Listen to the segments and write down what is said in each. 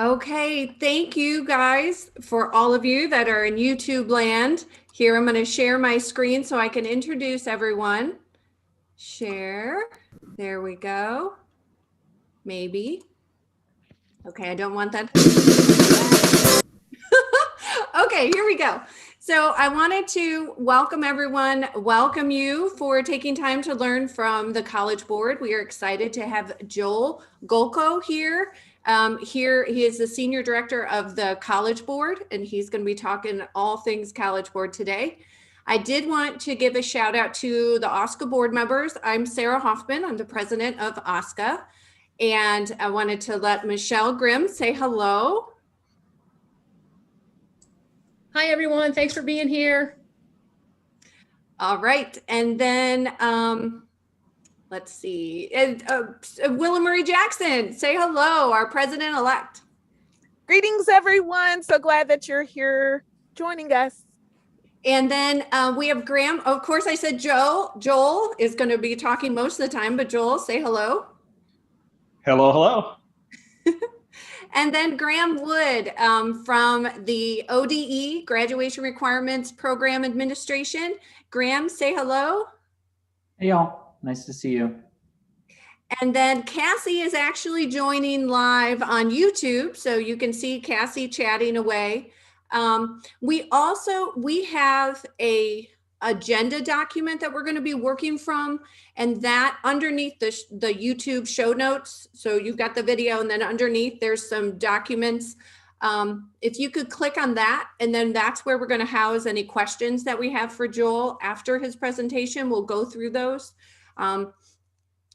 Okay, thank you guys for all of you that are in YouTube land. Here, I'm going to share my screen so I can introduce everyone. Share. There we go. Maybe. Okay, I don't want that. Okay, here we go. So I wanted to welcome everyone, welcome you for taking time to learn from the College Board. We are excited to have Joel Gulko here. Here he is the Senior Director of the College Board, and he's going to be talking all things College Board today. I did want to give a shout out to the OSCA board members. I'm Sarah Hoffman. I'm the president of OSCA. And I wanted to let Michelle Grimm say hello. Hi, everyone. Thanks for being here. All right. And then let's see. Willa Marie Jackson, say hello, our president-elect. Greetings, everyone. So glad that you're here joining us. And then we have Graham. Of course, I said Joel. Joel is going to be talking most of the time, but Joel, say hello. Hello, hello. And then Graham Wood from the ODE, Graduation Requirements Program Administration. Graham, say hello. Hey, y'all. Nice to see you. And then Cassie is actually joining live on YouTube, so you can see Cassie chatting away. We have a agenda document that we're going to be working from, and that underneath the YouTube show notes. So you've got the video, and then underneath there's some documents. If you could click on that, and then that's where we're going to house any questions that we have for Joel after his presentation. We'll go through those.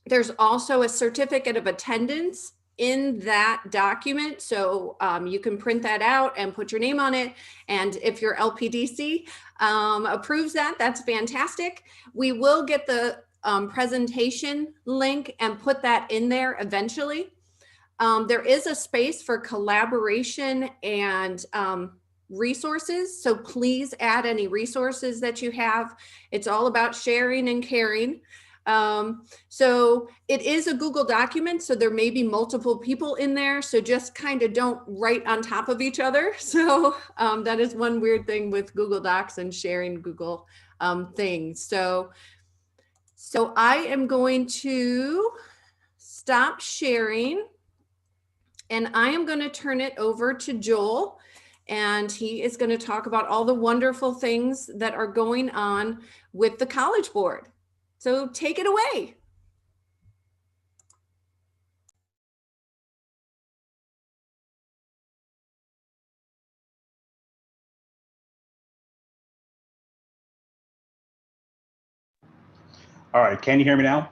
There's also a certificate of attendance in that document. So you can print that out and put your name on it. And if your LPDC approves that, that's fantastic. We will get the presentation link and put that in there eventually. There is a space for collaboration and resources. So please add any resources that you have. It's all about sharing and caring. So it is a Google document, so there may be multiple people in there. So just kind of don't write on top of each other. So that is one weird thing with Google Docs and sharing Google things. So I am going to stop sharing, and I am going to turn it over to Joel, and he is going to talk about all the wonderful things that are going on with the College Board. So take it away. All right, can you hear me now?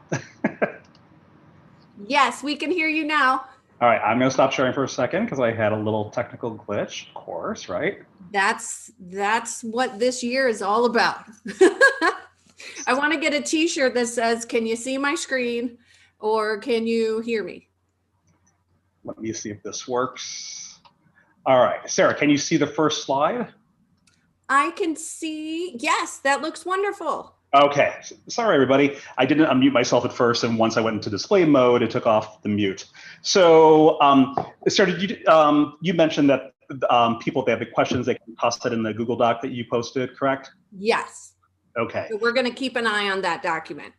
Yes, we can hear you now. All right, I'm going to stop sharing for a second because I had a little technical glitch, of course, right? That's what this year is all about. I want to get a t-shirt that says, can you see my screen or can you hear me? Let me see if this works. All right, Sarah, can you see the first slide? I can see, yes, that looks wonderful. Okay, sorry everybody. I didn't unmute myself at first, and once I went into display mode, it took off the mute. So, Sarah, you mentioned that people, if they have questions, they can toss it in the Google Doc that you posted, correct? Yes. Okay. So we're going to keep an eye on that document.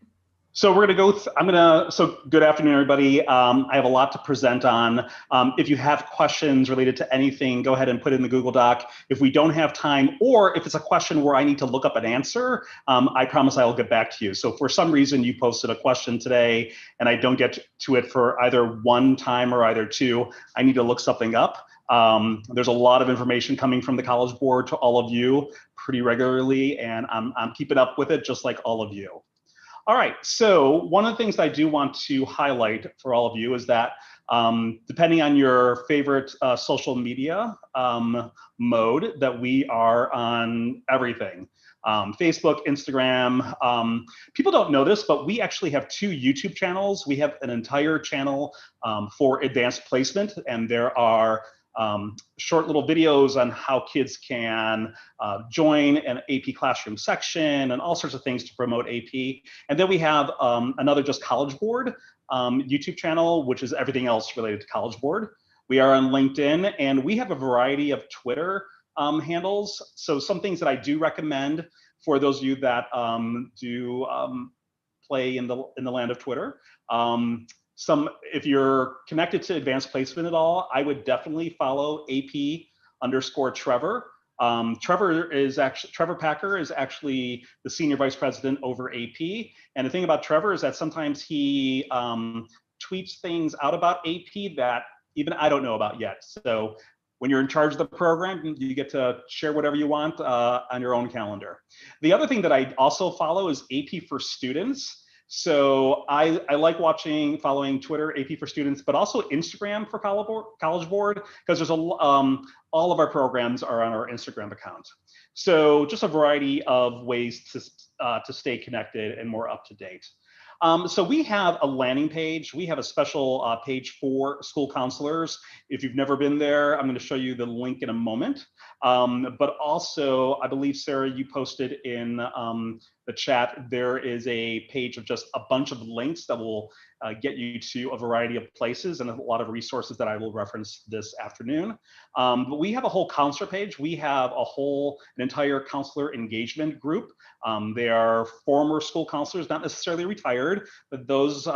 So we're going to go, so good afternoon, everybody. I have a lot to present on. If you have questions related to anything, go ahead and put it in the Google Doc. If we don't have time, or if it's a question where I need to look up an answer, I promise I'll get back to you. So if for some reason you posted a question today and I don't get to it for either one time or either two, I need to look something up. There's a lot of information coming from the College Board to all of you pretty regularly, and I'm keeping up with it just like all of you. All right, so one of the things that I do want to highlight for all of you is that depending on your favorite social media mode, that we are on everything. Facebook, Instagram. People don't know this, but we actually have 2 YouTube channels. We have an entire channel for advanced placement, and there are short little videos on how kids can join an AP classroom section and all sorts of things to promote AP. And then we have another just College Board YouTube channel, which is everything else related to College Board. We are on LinkedIn, and we have a variety of Twitter handles. So some things that I do recommend for those of you that do play in the land of Twitter. If you're connected to advanced placement at all, I would definitely follow AP_Trevor. Trevor Packer is actually the senior vice president over AP. And the thing about Trevor is that sometimes he tweets things out about AP that even I don't know about yet. So when you're in charge of the program, you get to share whatever you want on your own calendar. The other thing that I also follow is AP for Students. So I like following Twitter, AP for Students, but also Instagram for College Board, because there's all of our programs are on our Instagram account. So just a variety of ways to stay connected and more up to date. So we have a landing page. We have a special page for school counselors. If you've never been there, I'm going to show you the link in a moment. But also, I believe, Sarah, you posted in the chat, there is a page of just a bunch of links that will get you to a variety of places and a lot of resources that I will reference this afternoon. But we have a whole counselor page. We have an entire counselor engagement group. They are former school counselors, not necessarily retired, but those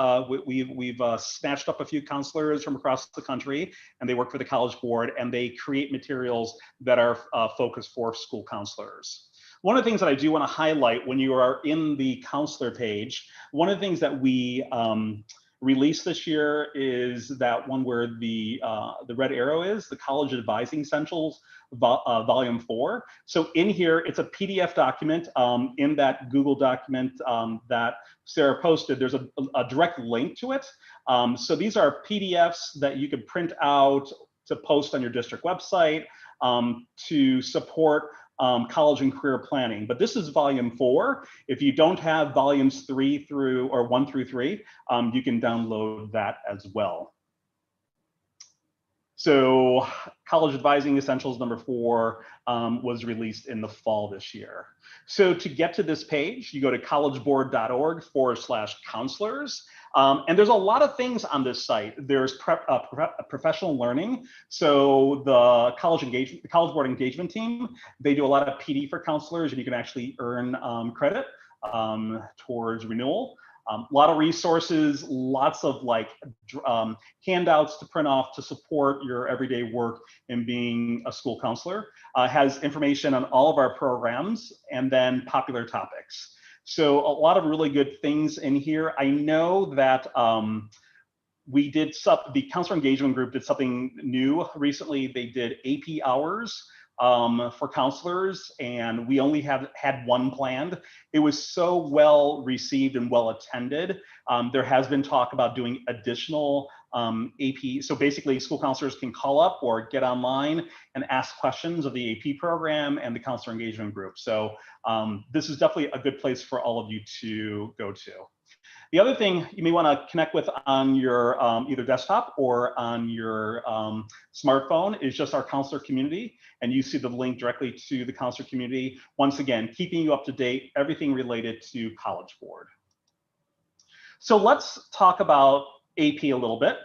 we've snatched up a few counselors from across the country, and they work for the College Board, and they create materials that are focused for school counselors. One of the things that I do want to highlight when you are in the counselor page, one of the things that we released this year is that one where the red arrow is, the College Advising Essentials Volume 4. So in here, it's a PDF document. In that Google document that Sarah posted, there's a direct link to it. So these are PDFs that you could print out to post on your district website to support college and career planning. But this is volume 4. If you don't have volumes 1 through 3, you can download that as well. So College Advising Essentials number 4 was released in the fall this year. So to get to this page, you go to collegeboard.org/counselors. And there's a lot of things on this site. There's professional learning. So the College Board engagement team, they do a lot of PD for counselors, and you can actually earn credit towards renewal. A lot of resources, lots of handouts to print off to support your everyday work in being a school counselor. Has information on all of our programs and then popular topics. So a lot of really good things in here. I know that the counselor engagement group did something new recently. They did AP hours for counselors, and we only had one planned. It was so well received and well attended. There has been talk about doing additional AP. So basically, school counselors can call up or get online and ask questions of the AP program and the counselor engagement group. So this is definitely a good place for all of you to go to. The other thing you may want to connect with on your either desktop or on your smartphone is just our counselor community. And you see the link directly to the counselor community. Once again, keeping you up to date, everything related to College Board. So let's talk about AP a little bit.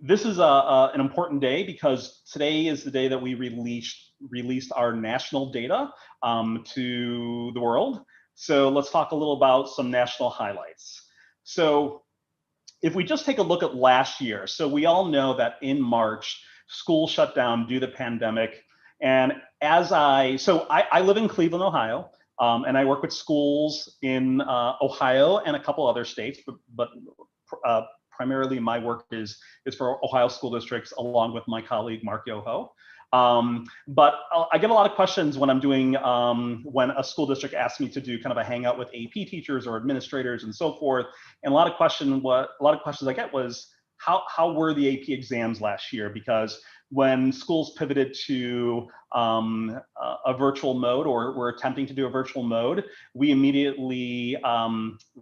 This is an important day because today is the day that we released our national data to the world. So let's talk a little about some national highlights. So if we just take a look at last year, so we all know that in March, schools shut down due to the pandemic. And I live in Cleveland, Ohio, and I work with schools in Ohio and a couple other states, but primarily my work is for Ohio school districts along with my colleague, Mark Yoho. But I get a lot of questions when I'm doing, when a school district asks me to do kind of a hangout with AP teachers or administrators and so forth. And a lot of questions I get was, how were the AP exams last year? Because when schools pivoted to a virtual mode, or were attempting to do a virtual mode, we immediately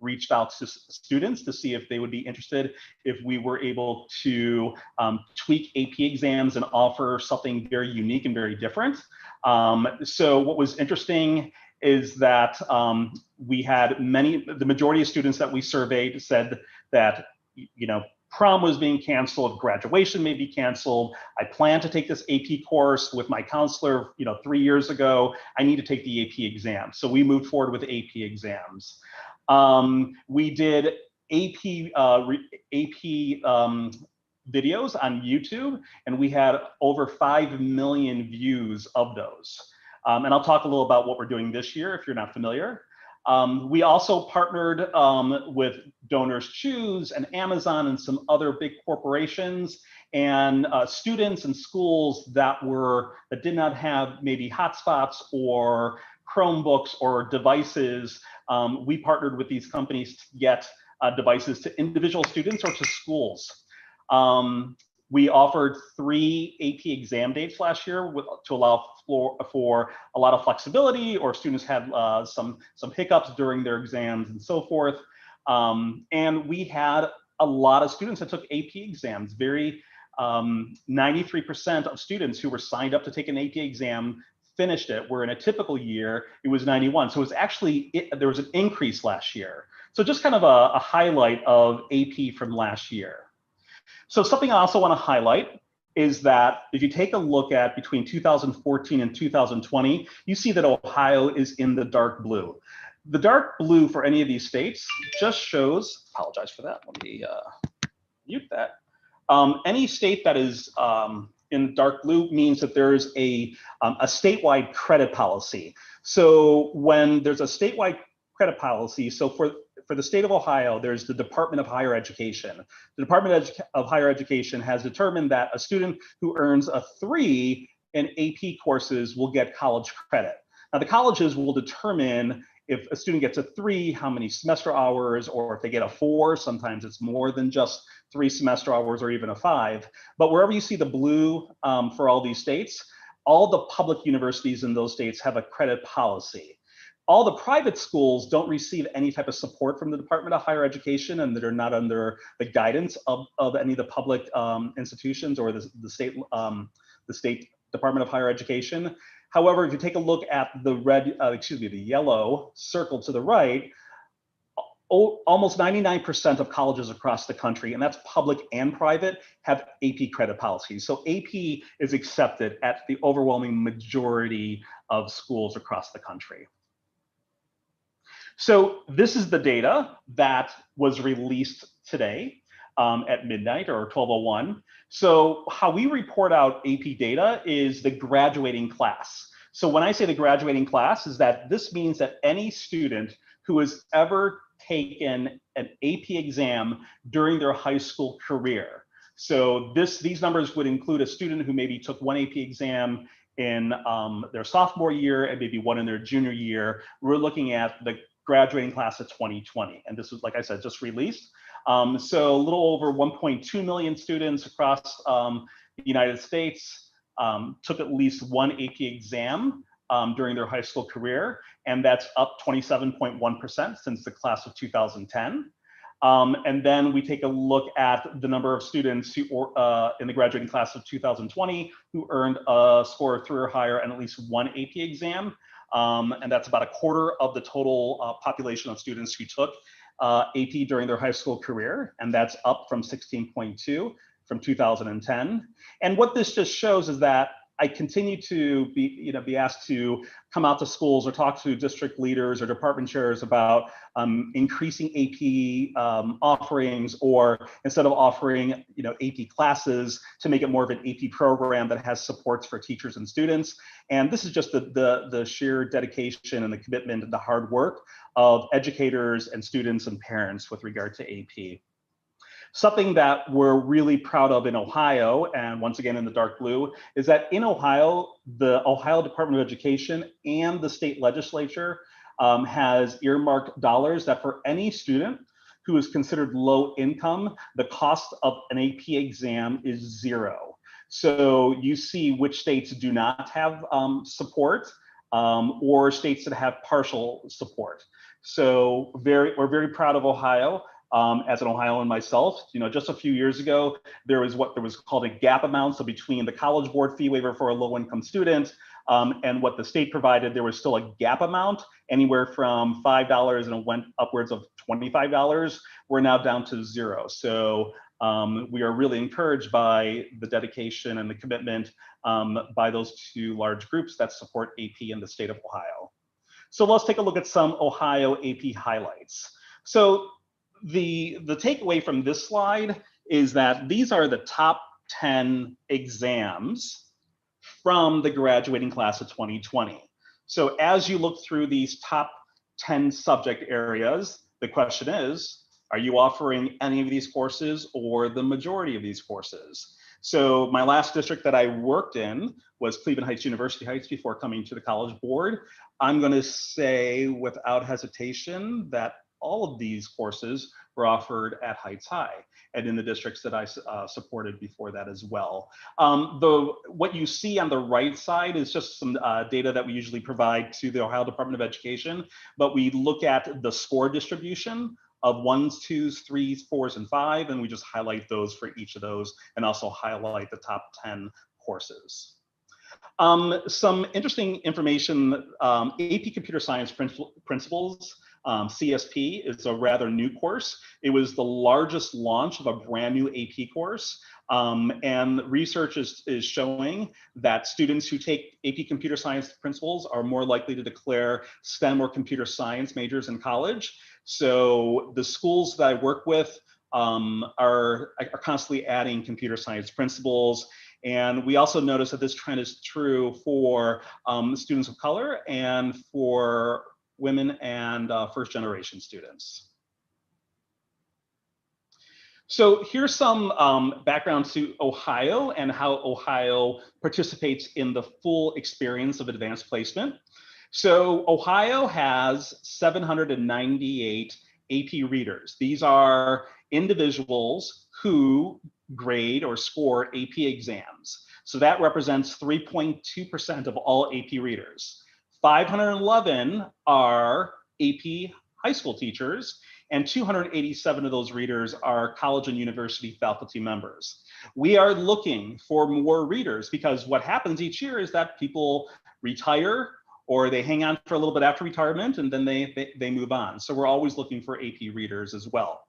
reached out to students to see if they would be interested if we were able to tweak AP exams and offer something very unique and very different. So what was interesting is that we had the majority of students that we surveyed said that, prom was being canceled, graduation may be canceled. I plan to take this AP course with my counselor, 3 years ago. I need to take the AP exam. So we moved forward with AP exams. We did AP videos on YouTube, and we had over 5 million views of those. And I'll talk a little about what we're doing this year if you're not familiar. We also partnered with Donors Choose and Amazon and some other big corporations, and students and schools that did not have maybe hotspots or Chromebooks or devices. We partnered with these companies to get devices to individual students or to schools. We offered 3 AP exam dates last year to allow for a lot of flexibility, or students had some hiccups during their exams and so forth. And we had a lot of students that took AP exams. 93% of students who were signed up to take an AP exam finished it, where in a typical year, it was 91. So it was actually, there was an increase last year. So just kind of a highlight of AP from last year. So something I also want to highlight is that if you take a look at between 2014 and 2020, you see that Ohio is in the dark blue. The dark blue for any of these states just shows, apologize for that, let me mute that. Any state that is in dark blue means that there's a statewide credit policy. So when there's a statewide credit policy, so for the state of Ohio, there's the Department of Higher Education. The Department of Higher Education has determined that a student who earns a 3 in AP courses will get college credit. Now, the colleges will determine if a student gets a 3, how many semester hours, or if they get a 4, sometimes it's more than just 3 semester hours or even a 5. But wherever you see the blue for all these states, all the public universities in those states have a credit policy. All the private schools don't receive any type of support from the Department of Higher Education, and that are not under the guidance of any of the public institutions or the state Department of Higher Education. However, if you take a look at the the yellow circle to the right, almost 99% of colleges across the country, and that's public and private, have AP credit policies. So AP is accepted at the overwhelming majority of schools across the country. So this is the data that was released today at midnight or 12:01. So how we report out AP data is the graduating class. So when I say the graduating class, is that this means that any student who has ever taken an AP exam during their high school career. So these numbers would include a student who maybe took 1 AP exam in their sophomore year and maybe 1 in their junior year. We're looking at the graduating class of 2020. And this was, like I said, just released. So a little over 1.2 million students across the United States took at least 1 AP exam during their high school career. And that's up 27.1% since the class of 2010. And then we take a look at the number of students who, in the graduating class of 2020 who earned a score of 3 or higher and at least 1 AP exam. And that's about 1/4 of the total population of students who took AP during their high school career. And that's up from 16.2 from 2010. And what this just shows is that I continue to be asked to come out to schools or talk to district leaders or department chairs about increasing AP offerings, or instead of offering AP classes, to make it more of an AP program that has supports for teachers and students. And this is just the sheer dedication and the commitment and the hard work of educators and students and parents with regard to AP. Something that we're really proud of in Ohio, and once again in the dark blue, is that in Ohio, the Ohio Department of Education and the state legislature has earmarked dollars that for any student who is considered low income, the cost of an AP exam is 0. So you see which states do not have support, or states that have partial support. So we're very proud of Ohio. As an Ohioan myself, just a few years ago, there was called a gap amount. So between the College Board fee waiver for a low-income student and what the state provided, there was still a gap amount, anywhere from $5 and it went upwards of $25. We're now down to 0. So We are really encouraged by the dedication and the commitment by those two large groups that support AP in the state of Ohio. So let's take a look at some Ohio AP highlights. So the takeaway from this slide is that these are the top 10 exams from the graduating class of 2020. So as you look through these top 10 subject areas, the question is, are you offering any of these courses or the majority of these courses? So my last district that I worked in was Cleveland Heights University Heights before coming to the College Board. I'm going to say without hesitation that all of these courses were offered at Heights High and in the districts that I supported before that as well. What you see on the right side is just some data that we usually provide to the Ohio Department of Education, but we look at the score distribution of 1s, 2s, 3s, 4s, and 5, and we just highlight those for each of those and also highlight the top 10 courses. Some interesting information, AP Computer Science Principles, CSP is a rather new course. It was the largest launch of a brand new AP course. And research is showing that students who take AP Computer Science Principles are more likely to declare STEM or computer science majors in college. So the schools that I work with are constantly adding computer science principles. And we also notice that this trend is true for students of color and for women and first generation students. So here's some background to Ohio and how Ohio participates in the full experience of advanced placement. So Ohio has 798 AP readers. These are individuals who grade or score AP exams. So that represents 3.2% of all AP readers. 511 are AP high school teachers, and 287 of those readers are college and university faculty members. We are looking for more readers because what happens each year is that people retire or they hang on for a little bit after retirement and then they move on. So we're always looking for AP readers as well.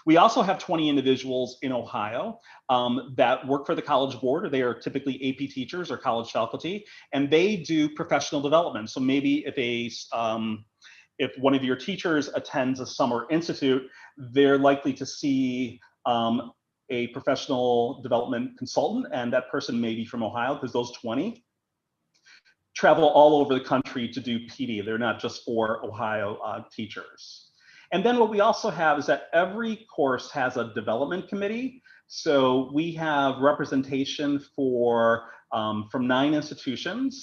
We also have 20 individuals in Ohio that work for the College Board. They are typically AP teachers or college faculty, and they do professional development. So maybe if one of your teachers attends a summer institute, they're likely to see a professional development consultant, and that person may be from Ohio because those 20 travel all over the country to do PD. They're not just for Ohio teachers. And then what we also have is that every course has a development committee. So we have representation for from 9 institutions,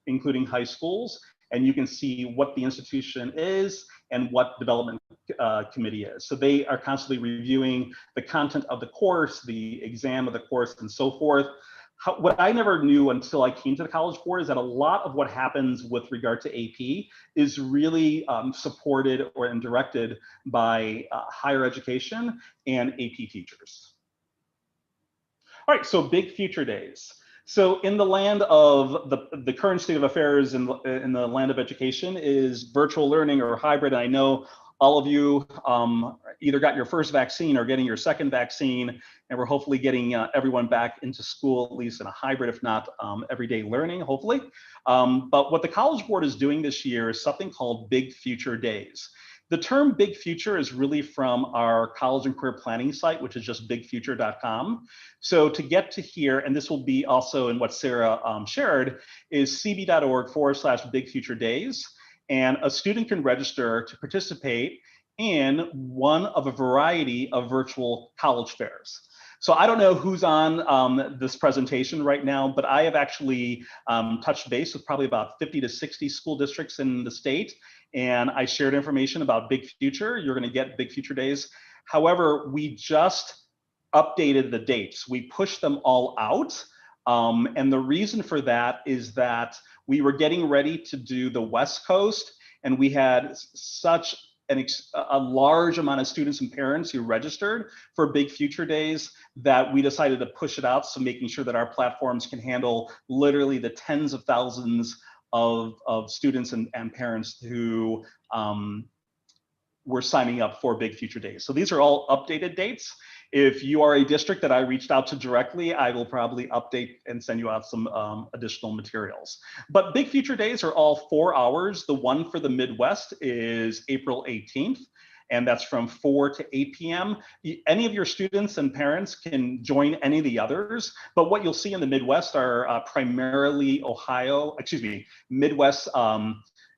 including high schools. And you can see what the institution is and what development committee is. So they are constantly reviewing the content of the course, the exam of the course, and so forth. What I never knew until I came to the College Board is that a lot of what happens with regard to AP is really supported and directed by higher education and AP teachers. All right, so BigFuture Days. So in the land of the current state of affairs in the land of education is virtual learning or hybrid. And I know all of you either got your first vaccine or getting your second vaccine, and we're hopefully getting everyone back into school, at least in a hybrid, if not everyday learning, hopefully. But what the College Board is doing this year is something called BigFuture Days. The term Big Future is really from our college and career planning site, which is just bigfuture.com. So to get to here, and this will be also in what Sarah shared, is cb.org/BigFutureDays. And a student can register to participate in one of a variety of virtual college fairs. So I don't know who's on this presentation right now, but I have actually touched base with probably about 50 to 60 school districts in the state. And I shared information about Big Future. You're going to get Big Future Days. However, we just updated the dates. We pushed them all out. And the reason for that is that we were getting ready to do the West Coast, and we had such a large amount of students and parents who registered for Big Future Days that we decided to push it out. So making sure that our platforms can handle literally the tens of thousands of students and parents who were signing up for Big Future Days. So these are all updated dates. If you are a district that I reached out to directly, I will probably update and send you out some additional materials. But Big Future Days are all 4 hours. The one for the Midwest is April 18th. And that's from 4 to 8 p.m. Any of your students and parents can join any of the others, but what you'll see in the Midwest are primarily Midwest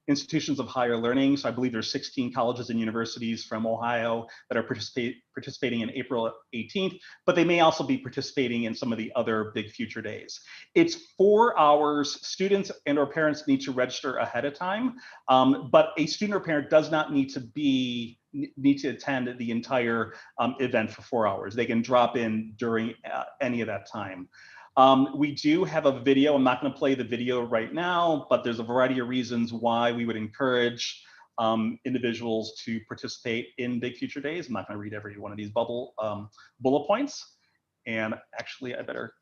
institutions of higher learning. So I believe there's 16 colleges and universities from Ohio that are participating in April 18th, but they may also be participating in some of the other Big Future Days. It's 4 hours. Students and or parents need to register ahead of time, but a student or parent does not need to attend the entire event for 4 hours. They can drop in during any of that time. We do have a video. I'm not going to play the video right now, but there's a variety of reasons why we would encourage individuals to participate in Big Future Days. I'm not going to read every one of these bullet points. And actually, I better.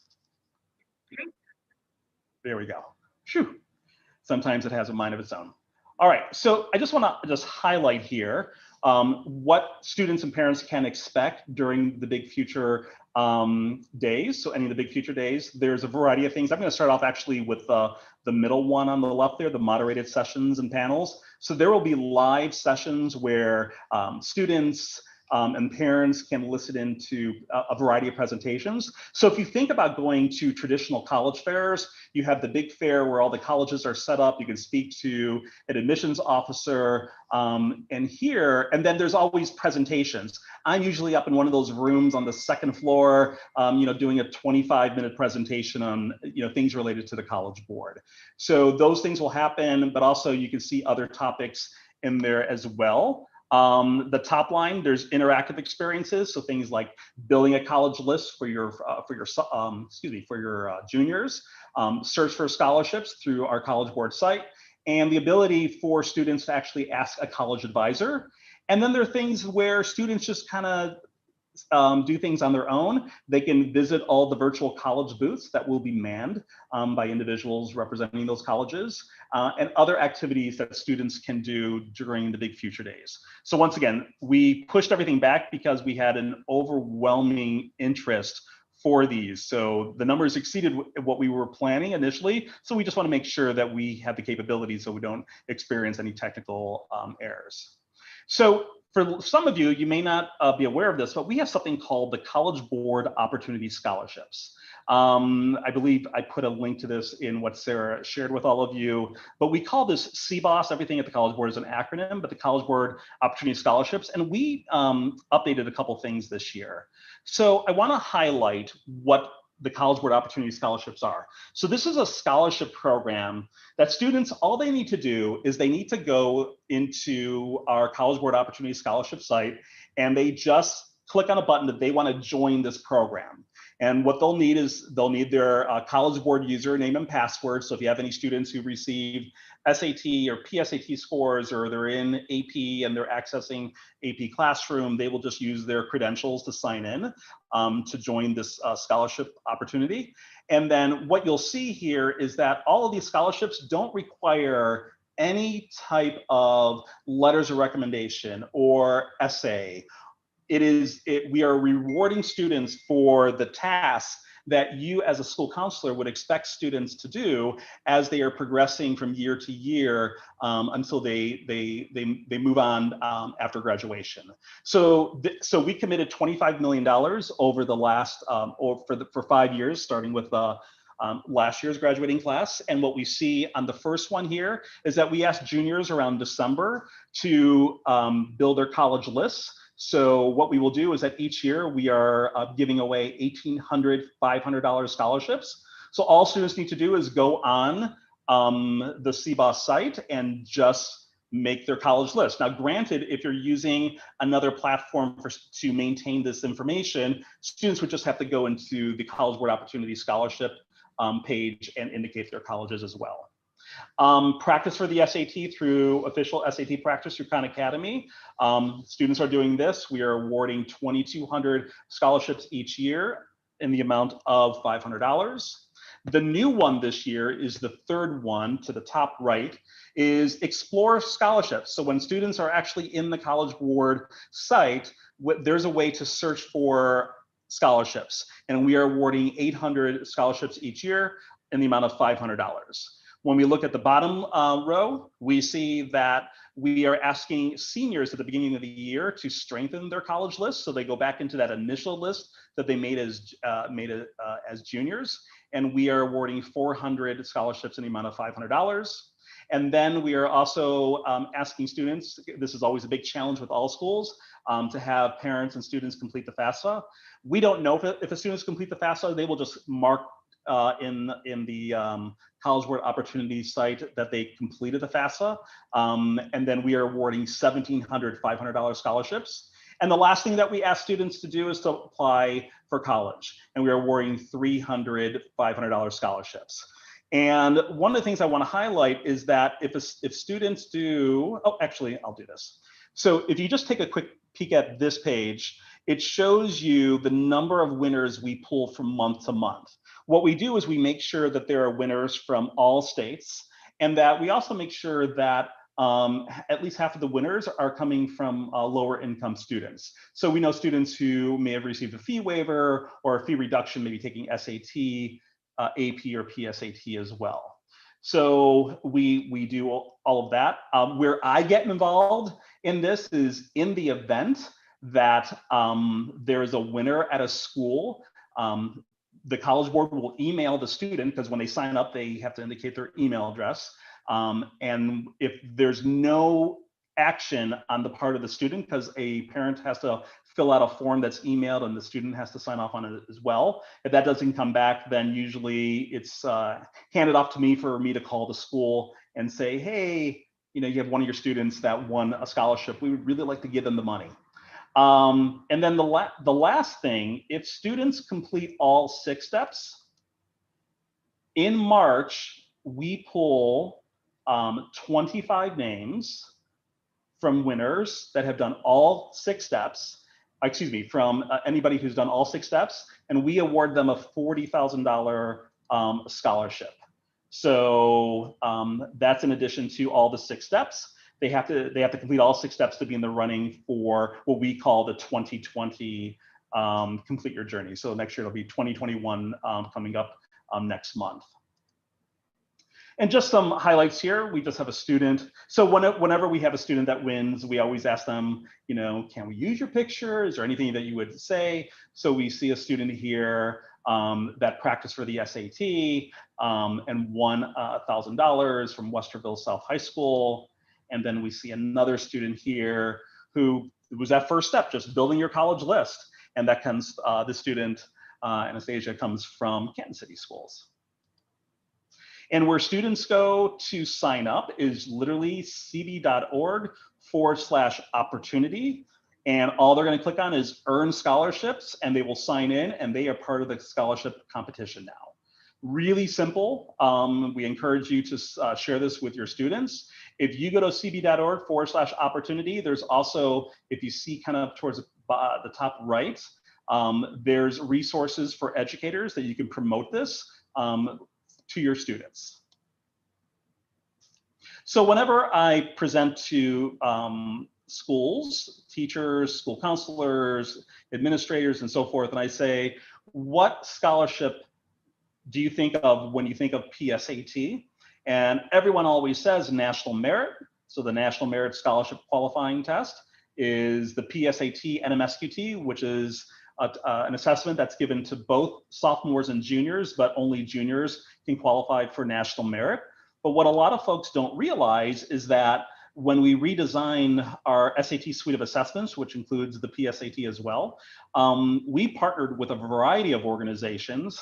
There we go. Phew. Sometimes it has a mind of its own. All right, so I just want to highlight here what students and parents can expect during the Big Future Days. So any of the Big Future Days, there's a variety of things. I'm going to start off actually with the middle one on the left there, the moderated sessions and panels. So there will be live sessions where students and parents can listen into a variety of presentations. So if you think about going to traditional college fairs, you have the big fair where all the colleges are set up. You can speak to an admissions officer and then there's always presentations. I'm usually up in one of those rooms on the second floor, doing a 25-minute presentation on, things related to the College Board. So those things will happen, but also you can see other topics in there as well. The top line, there's interactive experiences, so things like building a college list for your juniors, search for scholarships through our College Board site, and the ability for students to actually ask a college advisor. And then there are things where students just kind of do things on their own. They can visit all the virtual college booths that will be manned by individuals representing those colleges, and other activities that students can do during the Big Future Days. So once again, we pushed everything back because we had an overwhelming interest for these. So the numbers exceeded what we were planning initially. So we just want to make sure that we have the capabilities so we don't experience any technical errors. So for some of you, you may not be aware of this, but we have something called the College Board Opportunity Scholarships. I believe I put a link to this in what Sarah shared with all of you, but we call this CBOS. Everything at the College Board is an acronym, but the College Board Opportunity Scholarships. And we updated a couple things this year. So I want to highlight what the College Board Opportunity Scholarships are. So this is a scholarship program that students, all they need to do is they need to go into our College Board Opportunity Scholarship site, and they just click on a button that they want to join this program. And what they'll need is they'll need their College Board username and password. So if you have any students who received SAT or PSAT scores, or they're in AP and they're accessing AP Classroom, they will just use their credentials to sign in to join this scholarship opportunity. And then what you'll see here is that all of these scholarships don't require any type of letters of recommendation or essay. We are rewarding students for the tasks that you as a school counselor would expect students to do as they are progressing from year to year until they move on after graduation. So we committed $25 million over the last for 5 years, starting with last year's graduating class. And what we see on the first one here is that we asked juniors around December to build their college lists. So what we will do is that each year we are giving away $1,800 $500 scholarships. So all students need to do is go on the CBOS site and just make their college list. Now, granted, if you're using another platform to maintain this information, students would just have to go into the College Board Opportunity Scholarship page and indicate their colleges as well. Practice for the SAT through official SAT practice through Khan Academy. Students are doing this. We are awarding 2,200 scholarships each year in the amount of $500. The new one this year is the third one to the top right, is Explore Scholarships. So when students are actually in the College Board site, there's a way to search for scholarships, and we are awarding 800 scholarships each year in the amount of $500. When we look at the bottom row, we see that we are asking seniors at the beginning of the year to strengthen their college list, so they go back into that initial list that they made as juniors, and we are awarding 400 scholarships in the amount of $500. And then we are also asking students, this is always a big challenge with all schools, to have parents and students complete the FAFSA. We don't know if the students complete the FAFSA, they will just mark in the College Board Opportunities site that they completed the FAFSA. And then we are awarding 1,700 $500 scholarships. And the last thing that we ask students to do is to apply for college. And we are awarding 300 $500 scholarships. And one of the things I want to highlight is that if students do, oh, actually, I'll do this. So if you just take a quick peek at this page, it shows you the number of winners we pull from month to month. What we do is we make sure that there are winners from all states, and that we also make sure that at least half of the winners are coming from lower income students. So we know students who may have received a fee waiver or a fee reduction, maybe taking SAT, AP or PSAT as well. So we do all of that. Where I get involved in this is in the event that there is a winner at a school, the College Board will email the student, because when they sign up, they have to indicate their email address. And if there's no action on the part of the student, because a parent has to fill out a form that's emailed and the student has to sign off on it as well. If that doesn't come back, then usually it's handed off to me for me to call the school and say, hey, you have one of your students that won a scholarship. We would really like to give them the money. And then the last thing, if students complete all 6 steps, in March, we pull 25 names from winners that have done all 6 steps, from anybody who's done all 6 steps, and we award them a $40,000 scholarship. So that's in addition to all the 6 steps. They have to complete all 6 steps to be in the running for what we call the 2020 Complete Your Journey. So next year it'll be 2021 coming up next month. And just some highlights here. We just have a student. So whenever we have a student that wins, we always ask them, can we use your picture? Is there anything that you would say? So we see a student here that practiced for the SAT and won $1,000 from Westerville South High School. And then we see another student here who was that first step, just building your college list. And that comes, the student, Anastasia, comes from Canton City Schools. And where students go to sign up is literally cb.org/opportunity. And all they're going to click on is earn scholarships, and they will sign in, and they are part of the scholarship competition now. Really simple. We encourage you to share this with your students. If you go to cb.org/opportunity, there's also, if you see kind of towards the top right, there's resources for educators that you can promote this to your students. So whenever I present to schools, teachers, school counselors, administrators, and so forth, and I say, what scholarship do you think of when you think of PSAT? And everyone always says National Merit. So the National Merit Scholarship Qualifying Test is the PSAT NMSQT, which is an assessment that's given to both sophomores and juniors, but only juniors can qualify for National Merit. But what a lot of folks don't realize is that when we redesign our SAT suite of assessments, which includes the PSAT as well, we partnered with a variety of organizations,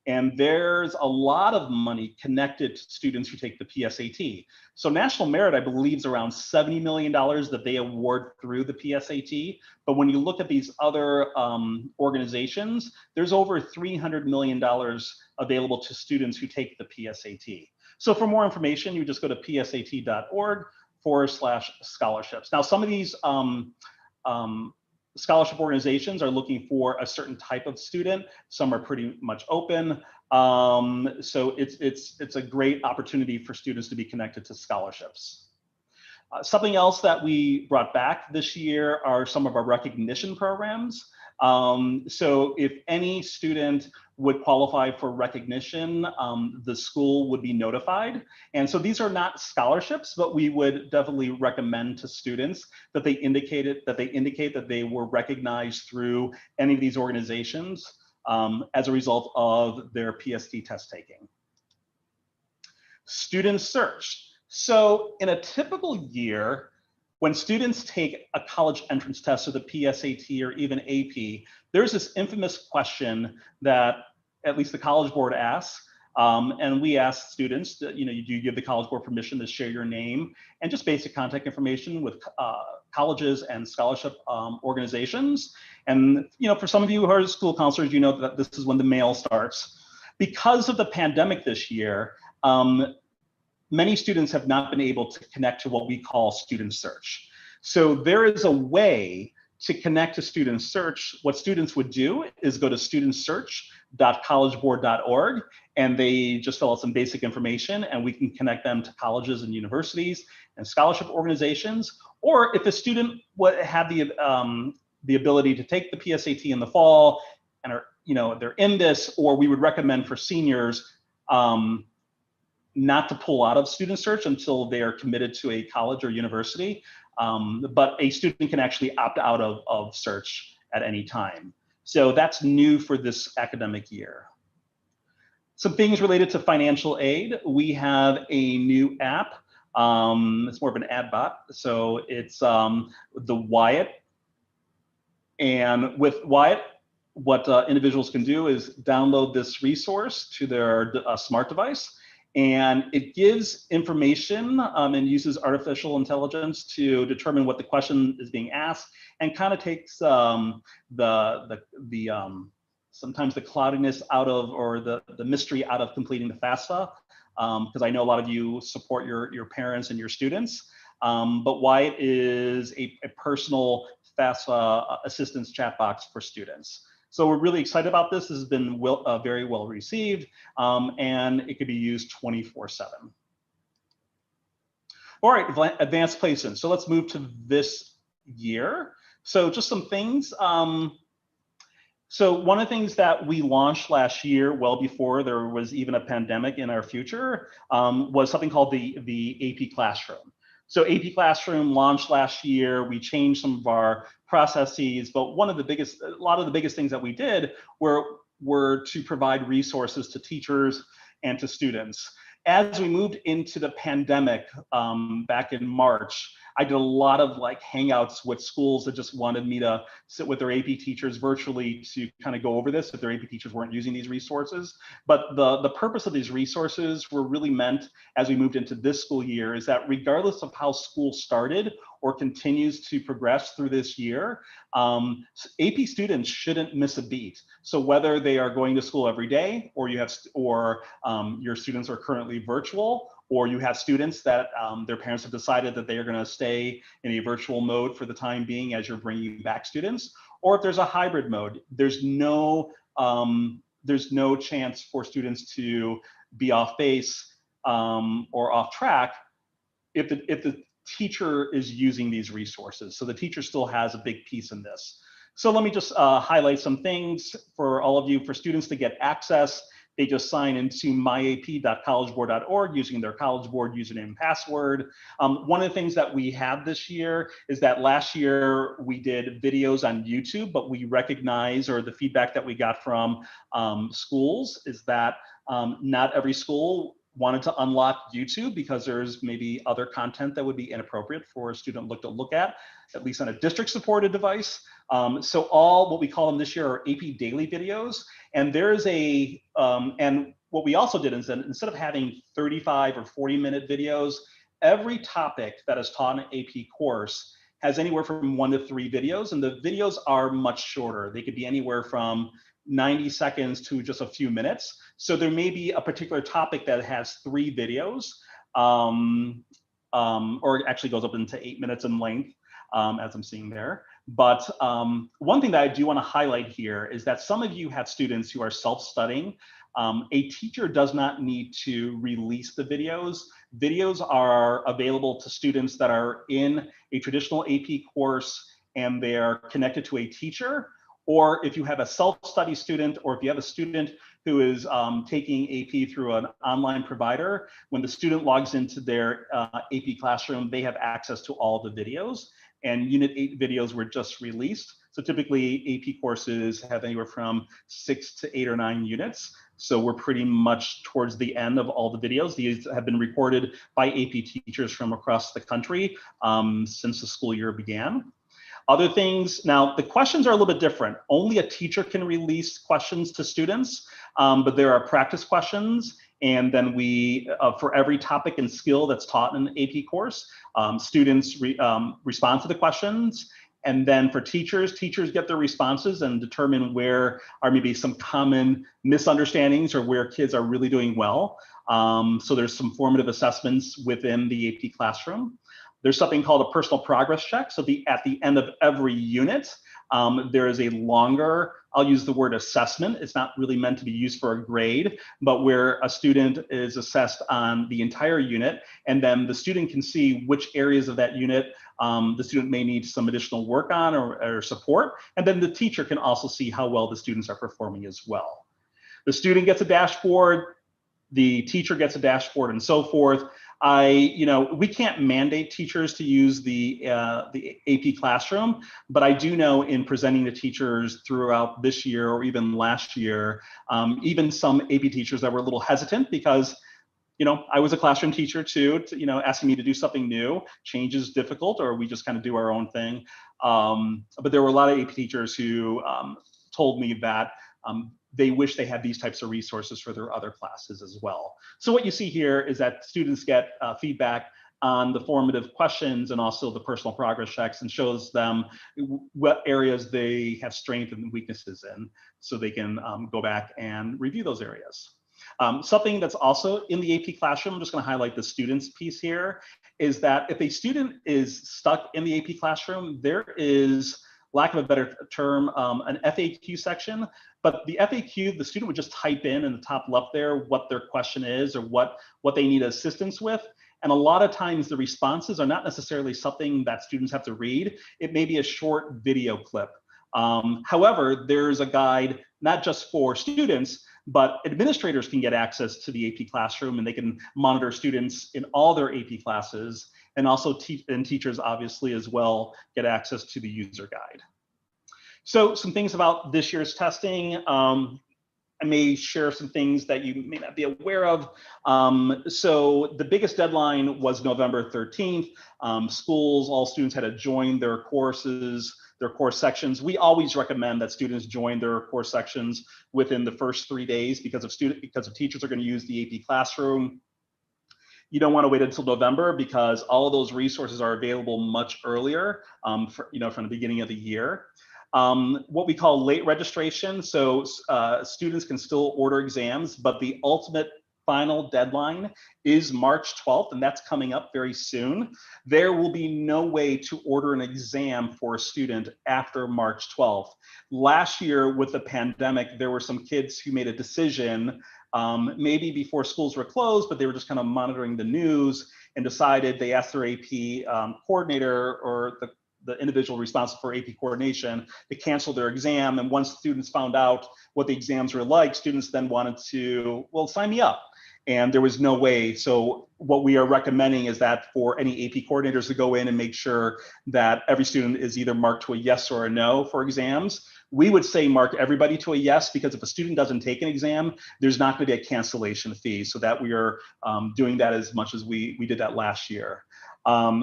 and there's a lot of money connected to students who take the PSAT. So National Merit, I believe, is around $70 million that they award through the PSAT. But when you look at these other organizations, there's over $300 million available to students who take the PSAT. So for more information, you just go to psat.org/scholarships. Now, some of these scholarship organizations are looking for a certain type of student. Some are pretty much open. So it's a great opportunity for students to be connected to scholarships. Something else that we brought back this year are some of our recognition programs. So if any student would qualify for recognition, the school would be notified. And so these are not scholarships, but we would definitely recommend to students that they indicate that they were recognized through any of these organizations as a result of their PST test taking. Student search. So in a typical year, when students take a college entrance test or the PSAT or even AP, there's this infamous question that at least the College Board asks, and we ask students that, do you give the College Board permission to share your name and just basic contact information with colleges and scholarship organizations. And for some of you who are school counselors, you know that this is when the mail starts. Because of the pandemic this year, many students have not been able to connect to what we call student search. So there is a way to connect to student search. What students would do is go to studentsearch.collegeboard.org, and they just fill out some basic information, and we can connect them to colleges and universities and scholarship organizations. Or if a student would have the ability to take the PSAT in the fall and are, they're in this, or we would recommend for seniors not to pull out of student search until they are committed to a college or university, but a student can actually opt out of search at any time. So that's new for this academic year. Some things related to financial aid. We have a new app. It's more of an ad bot. So it's the Wyatt. And with Wyatt, what individuals can do is download this resource to their smart device. And it gives information and uses artificial intelligence to determine what the question is being asked, and kind of takes sometimes the cloudiness out of, or the mystery out of completing the FAFSA, because I know a lot of you support your parents and your students. But Wyatt is a personal FAFSA assistance chat box for students. So we're really excited about this. This has been very well received, and it could be used 24/7. All right, advanced placement. So let's move to this year. So just some things. So one of the things that we launched last year, well before there was even a pandemic in our future, was something called the AP Classroom. So AP Classroom launched last year. We changed some of our processes, but a lot of the biggest things that we did were to provide resources to teachers and to students. As we moved into the pandemic back in March, I did a lot of hangouts with schools that just wanted me to sit with their AP teachers virtually to kind of go over this if their AP teachers weren't using these resources. But the purpose of these resources were really meant, as we moved into this school year, is that regardless of how school started or continues to progress through this year, AP students shouldn't miss a beat. So whether they are going to school every day, or your students are currently virtual, or you have students that their parents have decided that they are going to stay in a virtual mode for the time being as you're bringing back students, or if there's a hybrid mode, there's no chance for students to be off base or off track if the teacher is using these resources. So the teacher still has a big piece in this. So let me just highlight some things for all of you. For students to get access, they just sign into myap.collegeboard.org using their College Board username and password. One of the things that we have this year is that last year we did videos on YouTube, but we recognize, or the feedback that we got from schools is that not every school wanted to unlock YouTube because there's maybe other content that would be inappropriate for a student to look at least on a district supported device. So all what we call them this year are AP daily videos. And there's and what we also did is that instead of having 35 or 40-minute videos, every topic that is taught in an AP course has anywhere from 1 to 3 videos. And the videos are much shorter. They could be anywhere from 90 seconds to just a few minutes. So there may be a particular topic that has 3 videos, or it actually goes up into 8 minutes in length, as I'm seeing there. But one thing that I do want to highlight here is that some of you have students who are self-studying. A teacher does not need to release the videos. Videos are available to students that are in a traditional AP course and they're connected to a teacher, or if you have a self-study student, or if you have a student who is taking AP through an online provider, when the student logs into their AP classroom, they have access to all the videos. And Unit 8 videos were just released. So typically AP courses have anywhere from 6 to 8 or 9 units. So we're pretty much towards the end of all the videos. These have been recorded by AP teachers from across the country since the school year began. Other things, now the questions are a little bit different. Only a teacher can release questions to students, but there are practice questions. And then we, for every topic and skill that's taught in an AP course, students respond to the questions. And then for teachers get their responses and determine where are maybe some common misunderstandings or where kids are really doing well. So there's some formative assessments within the AP classroom. There's something called a personal progress check. So at the end of every unit, there is a longer, I'll use the word assessment. It's not really meant to be used for a grade, but where a student is assessed on the entire unit, and then the student can see which areas of that unit the student may need some additional work on or support. And then the teacher can also see how well the students are performing as well. The student gets a dashboard, the teacher gets a dashboard, and so forth. We can't mandate teachers to use the AP classroom, but I do know in presenting to teachers throughout this year or even last year, even some AP teachers that were a little hesitant because, I was a classroom teacher too, asking me to do something new. Change is difficult, or we just kind of do our own thing. But there were a lot of AP teachers who told me that they wish they had these types of resources for their other classes as well. So what you see here is that students get feedback on the formative questions and also the personal progress checks, and shows them what areas they have strengths and weaknesses in, so they can go back and review those areas. Something that's also in the AP classroom, I'm just going to highlight the students piece here, is that if a student is stuck in the AP classroom, there is, lack of a better term, an FAQ section. But the FAQ, the student would just type in the top left there what their question is or what they need assistance with. And a lot of times the responses are not necessarily something that students have to read. It may be a short video clip. However, there's a guide not just for students, but administrators can get access to the AP classroom, and they can monitor students in all their AP classes, and also teachers obviously as well get access to the user guide. So some things about this year's testing. I may share some things that you may not be aware of. So the biggest deadline was November 13th. All students had to join their courses, their course sections. We always recommend that students join their course sections within the first 3 days because of teachers are going to use the AP classroom. You don't want to wait until November because all of those resources are available much earlier, from the beginning of the year. What we call late registration. So students can still order exams, but the ultimate final deadline is March 12th, and that's coming up very soon. There will be no way to order an exam for a student after March 12th. Last year with the pandemic, there were some kids who made a decision maybe before schools were closed, but they were just kind of monitoring the news and decided, they asked their AP coordinator or the individual responsible for AP coordination to cancel their exam. And once students found out what the exams were like, students then wanted to, well, sign me up. And there was no way. So what we are recommending is that for any AP coordinators to go in and make sure that every student is either marked to a yes or a no for exams. We would say mark everybody to a yes, because if a student doesn't take an exam, there's not going to be a cancellation fee. So that we are doing that as much as we did that last year.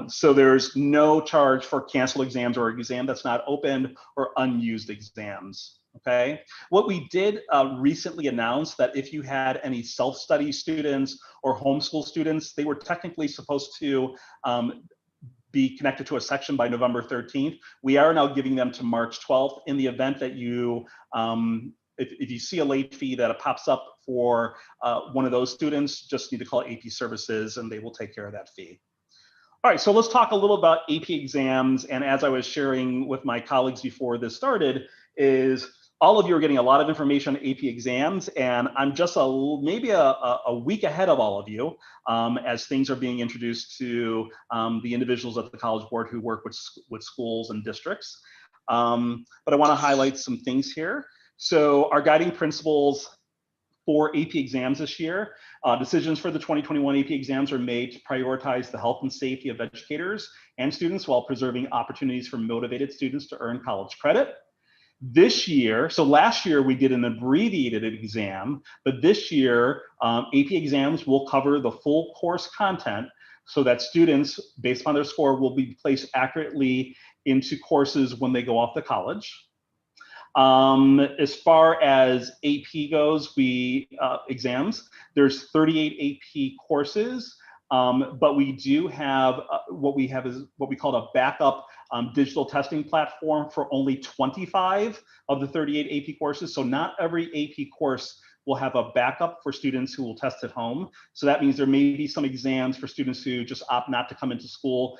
So there's no charge for canceled exams or exam that's not opened or unused exams. Okay. What we did recently announce that if you had any self-study students or homeschool students, they were technically supposed to be connected to a section by November 13th. We are now giving them to March 12th. In the event that you, if you see a late fee that pops up for one of those students, just need to call AP Services and they will take care of that fee. All right, so let's talk a little about AP exams. And as I was sharing with my colleagues before this started, is all of you are getting a lot of information on AP exams, and I'm just maybe a week ahead of all of you as things are being introduced to the individuals at the College Board who work with schools and districts. But I want to highlight some things here. So our guiding principles for AP exams this year, decisions for the 2021 AP exams are made to prioritize the health and safety of educators and students while preserving opportunities for motivated students to earn college credit. This year, so last year we did an abbreviated exam, but this year AP exams will cover the full course content so that students, based on their score, will be placed accurately into courses when they go off to college. As far as AP goes, exams, there's 38 AP courses, but we do have what we call a backup digital testing platform for only 25 of the 38 AP courses. So not every AP course will have a backup for students who will test at home. So that means there may be some exams for students who just opt not to come into school.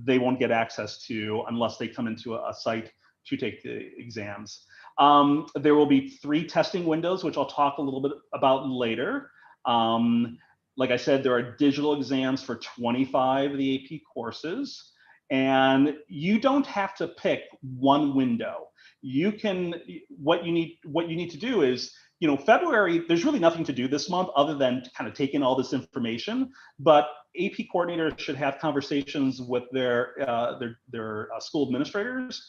They won't get access to unless they come into a site to take the exams. There will be 3 testing windows, which I'll talk a little bit about later. Like I said, there are digital exams for 25 of the AP courses, and you don't have to pick one window. You can, what you need to do is, February, there's really nothing to do this month other than kind of take in all this information, but AP coordinators should have conversations with their school administrators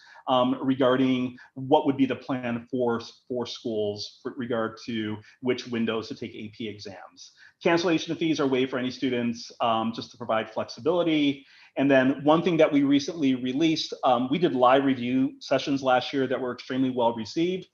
regarding what would be the plan for schools with regard to which windows to take AP exams. Cancellation fees are waived for any students just to provide flexibility. And then one thing that we recently released, we did live review sessions last year that were extremely well received.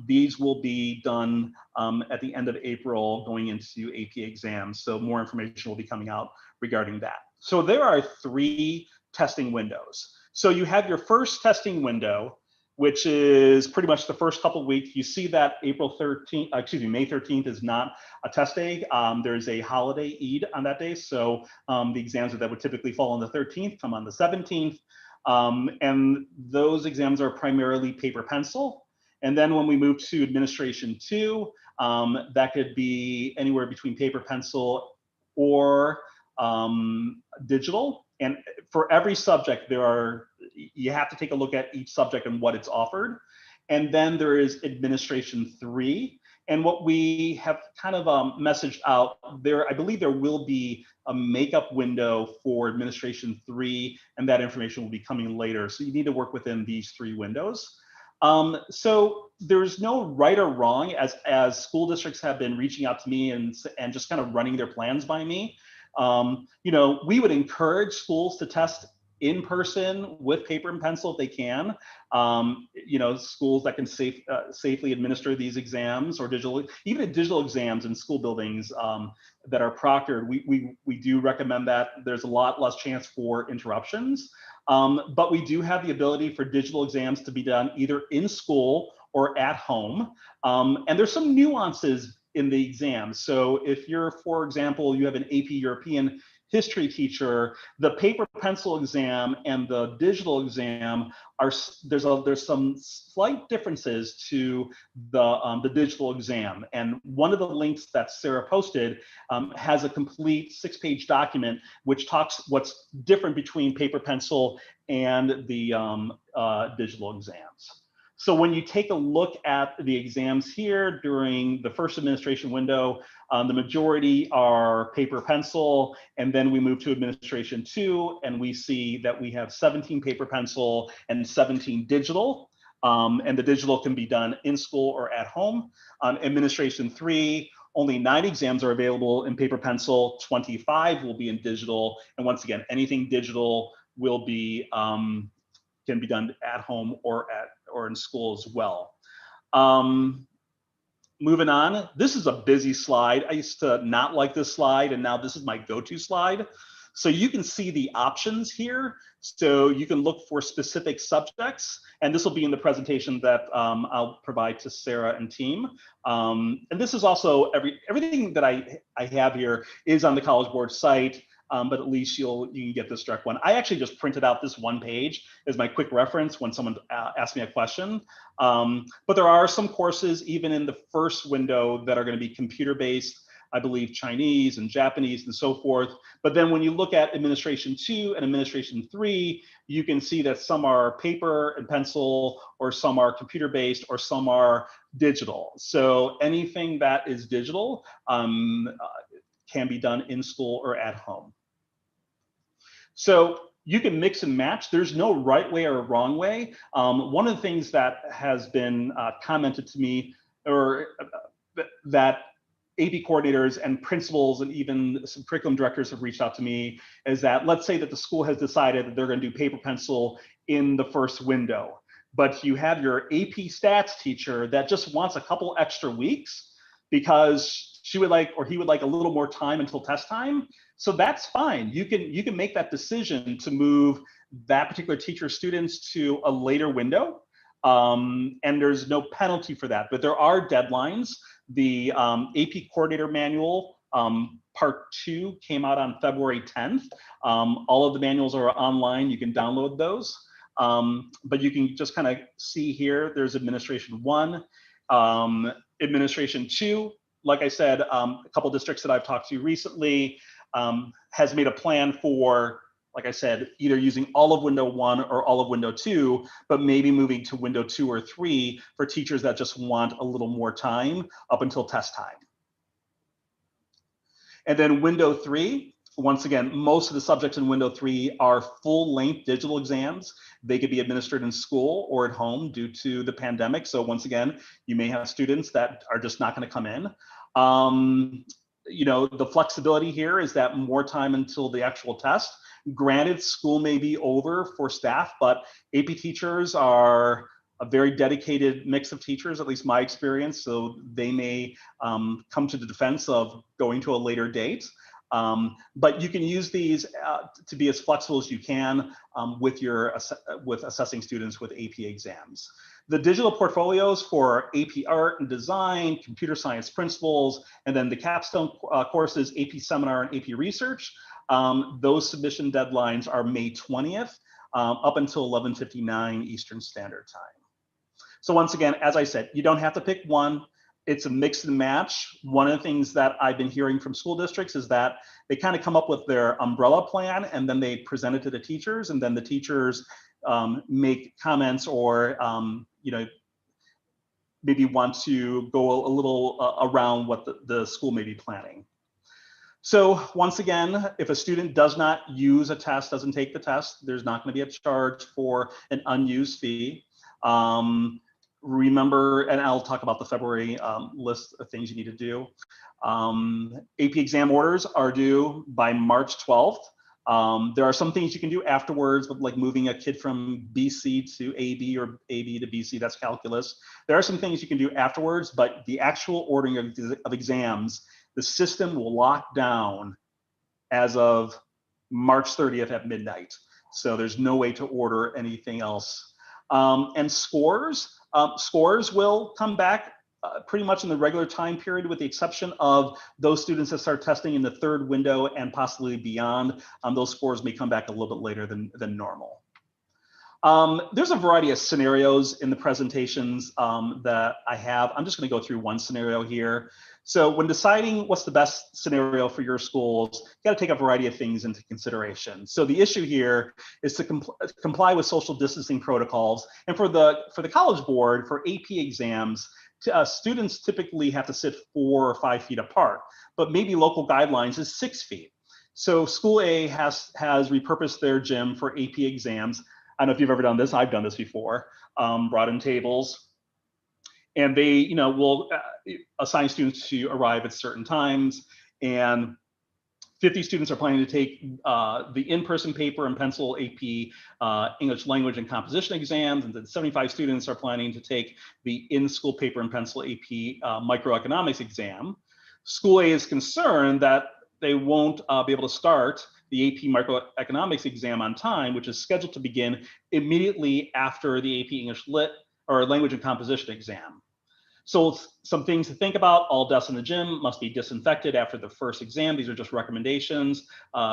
These will be done at the end of April going into AP exams. So more information will be coming out regarding that. So there are 3 testing windows. So you have your first testing window, which is pretty much the first couple of weeks. You see that May 13th is not a test day. There's a holiday Eid on that day. So the exams that would typically fall on the 13th come on the 17th. And those exams are primarily paper pencil. And then when we move to administration 2, that could be anywhere between paper pencil or digital. And for every subject, you have to take a look at each subject and what it's offered. And then there is administration 3. And what we have kind of messaged out there, I believe there will be a makeup window for administration 3, and that information will be coming later. So you need to work within these 3 windows. So there's no right or wrong as school districts have been reaching out to me and just kind of running their plans by me. We would encourage schools to test in person with paper and pencil if they can. Schools that can safely administer these exams, or even digital exams in school buildings that are proctored. We do recommend that. There's a lot less chance for interruptions. But we do have the ability for digital exams to be done either in school or at home. And there's some nuances in the exam. So if you're, for example, you have an AP European history teacher, the paper pencil exam and the digital exam there's some slight differences to the digital exam. And one of the links that Sarah posted has a complete 6-page document which talks what's different between paper pencil and the digital exams. So when you take a look at the exams here during the first administration window, the majority are paper pencil, and then we move to administration 2, and we see that we have 17 paper pencil and 17 digital, and the digital can be done in school or at home. Administration 3, only 9 exams are available in paper pencil, 25 will be in digital, and once again, anything digital will be can be done at home or in school as well. Moving on, this is a busy slide. I used to not like this slide, and now this is my go-to slide. So you can see the options here. So you can look for specific subjects, and this will be in the presentation that I'll provide to Sarah and team. And this is also everything that I have here is on the College Board site. But at least you can get this direct one. I actually just printed out this one page as my quick reference when someone asks me a question. But there are some courses even in the first window that are going to be computer-based. I believe Chinese and Japanese and so forth. But then when you look at administration 2 and administration 3, you can see that some are paper and pencil, or some are computer-based, or some are digital. So anything that is digital can be done in school or at home. So you can mix and match. There's no right way or wrong way. One of the things that has been commented to me, or that AP coordinators and principals and even some curriculum directors have reached out to me, is that let's say that the school has decided that they're going to do paper pencil in the first window, but you have your AP stats teacher that just wants a couple extra weeks because she would like, or he would like, a little more time until test time. So that's fine. You can make that decision to move that particular teacher's students to a later window, and there's no penalty for that. But there are deadlines. The AP Coordinator Manual Part 2 came out on February 10th. All of the manuals are online. You can download those. But you can just kind of see here, there's Administration 1, Administration 2. Like I said, a couple districts that I've talked to recently has made a plan for, like I said, either using all of window 1 or all of window 2, but maybe moving to window 2 or 3 for teachers that just want a little more time up until test time. And then window 3, once again, most of the subjects in window 3 are full-length digital exams. They could be administered in school or at home due to the pandemic. So once again, you may have students that are just not going to come in. You know, the flexibility here is that more time until the actual test. Granted, school may be over for staff, but AP teachers are a very dedicated mix of teachers, at least my experience. So they may come to the defense of going to a later date. But you can use these to be as flexible as you can with assessing students with AP exams. The digital portfolios for AP Art and Design, Computer Science Principles, and then the capstone courses, AP Seminar and AP Research, those submission deadlines are May 20th up until 11:59 Eastern Standard Time. So once again, as I said, you don't have to pick one. It's a mix and match. One of the things that I've been hearing from school districts is that they kind of come up with their umbrella plan and then they present it to the teachers, and then the teachers make comments or you know, maybe want to go a little around what the school may be planning. So once again, if a student does not use a test, doesn't take the test, there's not going to be a charge for an unused fee. Remember, and I'll talk about the February list of things you need to do. AP exam orders are due by March 12th. There are some things you can do afterwards, like moving a kid from BC to AB or AB to BC, that's calculus. There are some things you can do afterwards, but the actual ordering of exams, the system will lock down as of March 30th at midnight. So there's no way to order anything else. And scores will come back pretty much in the regular time period, with the exception of those students that start testing in the third window and possibly beyond. Those scores may come back a little bit later than normal. There's a variety of scenarios in the presentations that I have. I'm just going to go through one scenario here. So when deciding what's the best scenario for your schools, you got to take a variety of things into consideration. So the issue here is to comply with social distancing protocols. And for the College Board, for AP exams, students typically have to sit 4 or 5 feet apart, but maybe local guidelines is 6 feet. So School A has repurposed their gym for AP exams. I don't know if you've ever done this. I've done this before. Brought in tables, and they, you know, will assign students to arrive at certain times. And 50 students are planning to take the in-person paper and pencil AP English language and composition exams, and then 75 students are planning to take the in-school paper and pencil AP microeconomics exam. School A is concerned that they won't be able to start the AP microeconomics exam on time, which is scheduled to begin immediately after the AP English Lit or language and composition exam. So some things to think about: all desks in the gym must be disinfected after the first exam. These are just recommendations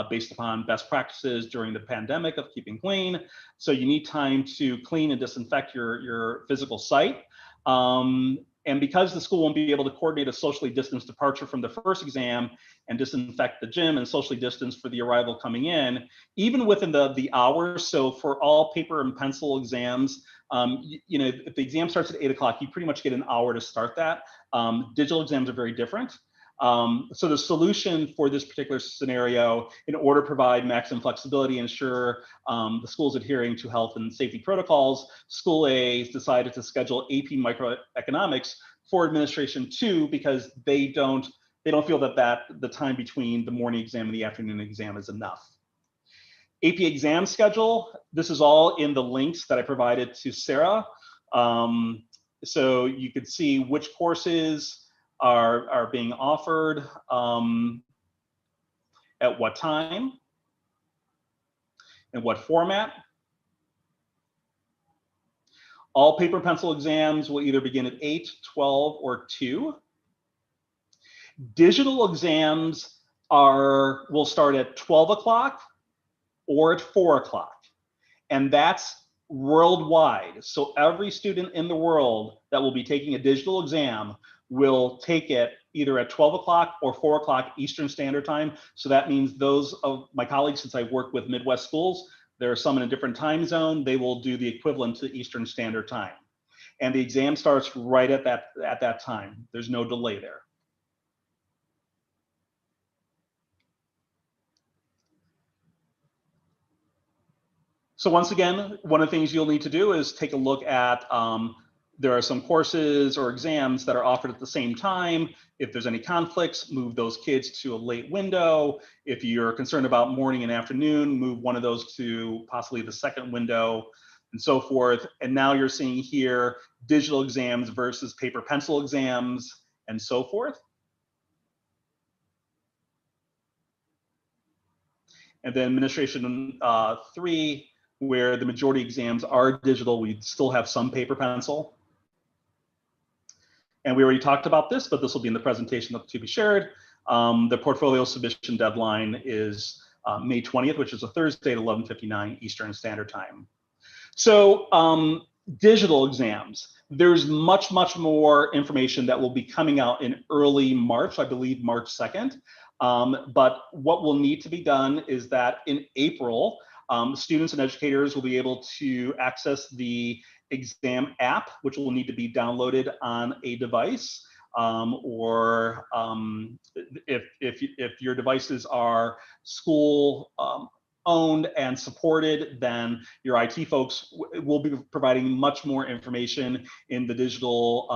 based upon best practices during the pandemic of keeping clean. So you need time to clean and disinfect your physical site. And because the school won't be able to coordinate a socially distanced departure from the first exam and disinfect the gym and socially distance for the arrival coming in, even within the hours, so for all paper and pencil exams, you know, if the exam starts at 8 o'clock, you pretty much get an hour to start that. Digital exams are very different. So the solution for this particular scenario, in order to provide maximum flexibility and ensure the school's adhering to health and safety protocols, School A decided to schedule AP Microeconomics for Administration 2 because they don't feel that the time between the morning exam and the afternoon exam is enough. AP exam schedule, this is all in the links that I provided to Sarah. So you could see which courses are being offered, at what time, and what format. All paper pencil exams will either begin at 8, 12, or 2. Digital exams will start at 12 o'clock or at 4 o'clock, and that's worldwide. So every student in the world that will be taking a digital exam will take it either at 12 o'clock or 4 o'clock Eastern Standard Time. So that means those of my colleagues, since I've worked with Midwest schools, there are some in a different time zone, they will do the equivalent to Eastern Standard Time. And the exam starts right at that time. There's no delay there. So once again, one of the things you'll need to do is take a look at, there are some courses or exams that are offered at the same time. If there's any conflicts, move those kids to a late window. If you're concerned about morning and afternoon, move one of those to possibly the second window, and so forth. And now you're seeing here digital exams versus paper pencil exams and so forth. And then Administration 3, where the majority exams are digital, we still have some paper pencil. And we already talked about this, but this will be in the presentation to be shared. The portfolio submission deadline is May 20th, which is a Thursday at 11:59 Eastern Standard Time. So digital exams, there's much more information that will be coming out in early March, I believe March 2nd. But what will need to be done is that in April, students and educators will be able to access the exam app, which will need to be downloaded on a device, or if your devices are school owned and supported, then your IT folks will be providing much more information in the digital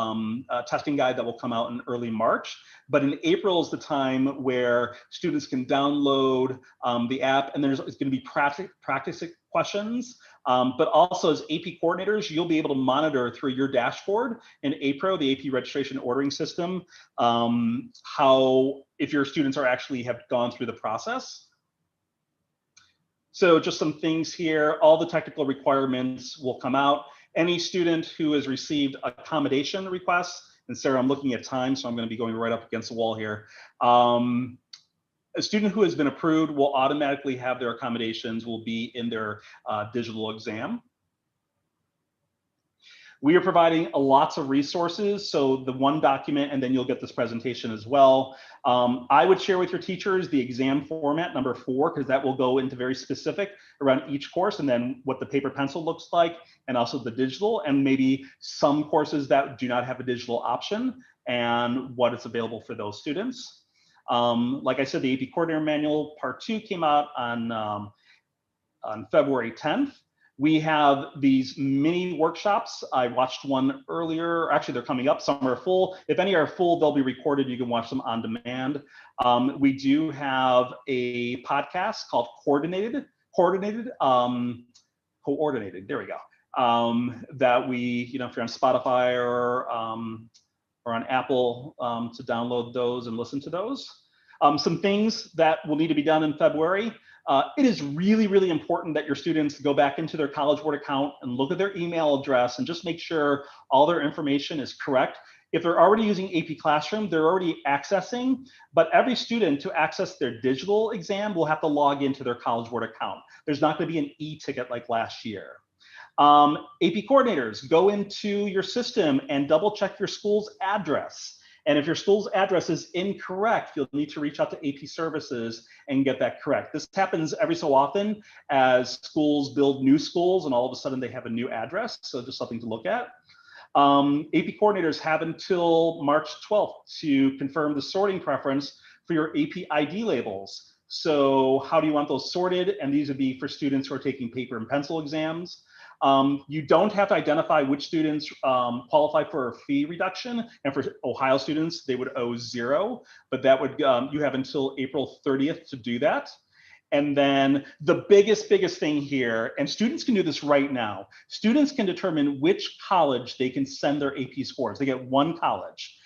testing guide that will come out in early March. But in April is the time where students can download the app, and it's going to be practice questions. But also as AP coordinators, you'll be able to monitor through your dashboard in APRO, the AP registration ordering system, how if your students have gone through the process. So just some things here, all the technical requirements will come out. Any student who has received accommodation requests, and Sarah, I'm looking at time, so I'm going to be going right up against the wall here. A student who has been approved will automatically have their accommodations will be in their digital exam. We are providing lots of resources, so the one document, and then you'll get this presentation as well. I would share with your teachers the exam format, number 4, because that will go into very specific around each course, and then what the paper pencil looks like, and also the digital, and maybe some courses that do not have a digital option, and what is available for those students. Like I said, the AP Coordinator Manual Part 2 came out on February 10th. We have these mini workshops. I watched one earlier. Actually, they're coming up. Some are full. If any are full, they'll be recorded. You can watch them on demand. We do have a podcast called Coordinated. There we go. That we, if you're on Spotify or on Apple, to download those and listen to those. Some things that will need to be done in February. It is really important that your students go back into their College Board account and look at their email address and just make sure all their information is correct. If they're already using AP Classroom, they're already accessing, but every student to access their digital exam will have to log into their College Board account. There's not going to be an e-ticket like last year. AP coordinators, go into your system and double check your school's address. And if your school's address is incorrect, you'll need to reach out to AP services and get that correct. This happens every so often as schools build new schools and all of a sudden they have a new address. So just something to look at. AP coordinators have until March 12th to confirm the sorting preference for your AP ID labels. So how do you want those sorted? And these would be for students who are taking paper and pencil exams. You don't have to identify which students qualify for a fee reduction. And for Ohio students, they would owe 0, but that would, you have until April 30th to do that. And then the biggest thing here, and students can do this right now, students can determine which college they can send their AP scores. They get one college.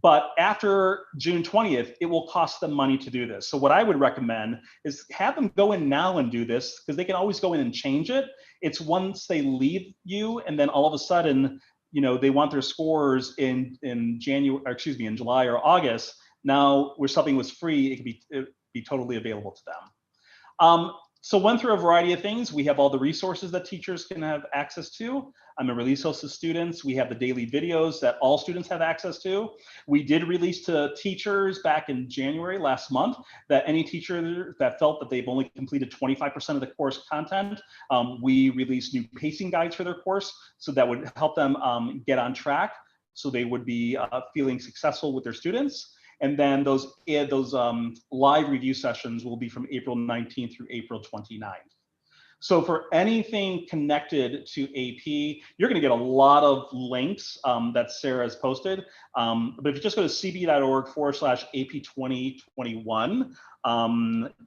But after June 20th, it will cost them money to do this. So what I would recommend is have them go in now and do this, because they can always go in and change it. It's once they leave you and then all of a sudden, you know, they want their scores in January, or excuse me, in July or August. Now where something was free, it could be totally available to them. So went through a variety of things. We have all the resources that teachers can have access to. I'm a release host to students. We have the daily videos that all students have access to. We did release to teachers back in January last month that any teacher that felt that they've only completed 25% of the course content, we released new pacing guides for their course. So that would help them get on track. So they would be feeling successful with their students. And then those live review sessions will be from April 19th through April 29th. So for anything connected to AP, you're going to get a lot of links that Sarah has posted. But if you just go to cb.org/AP2021,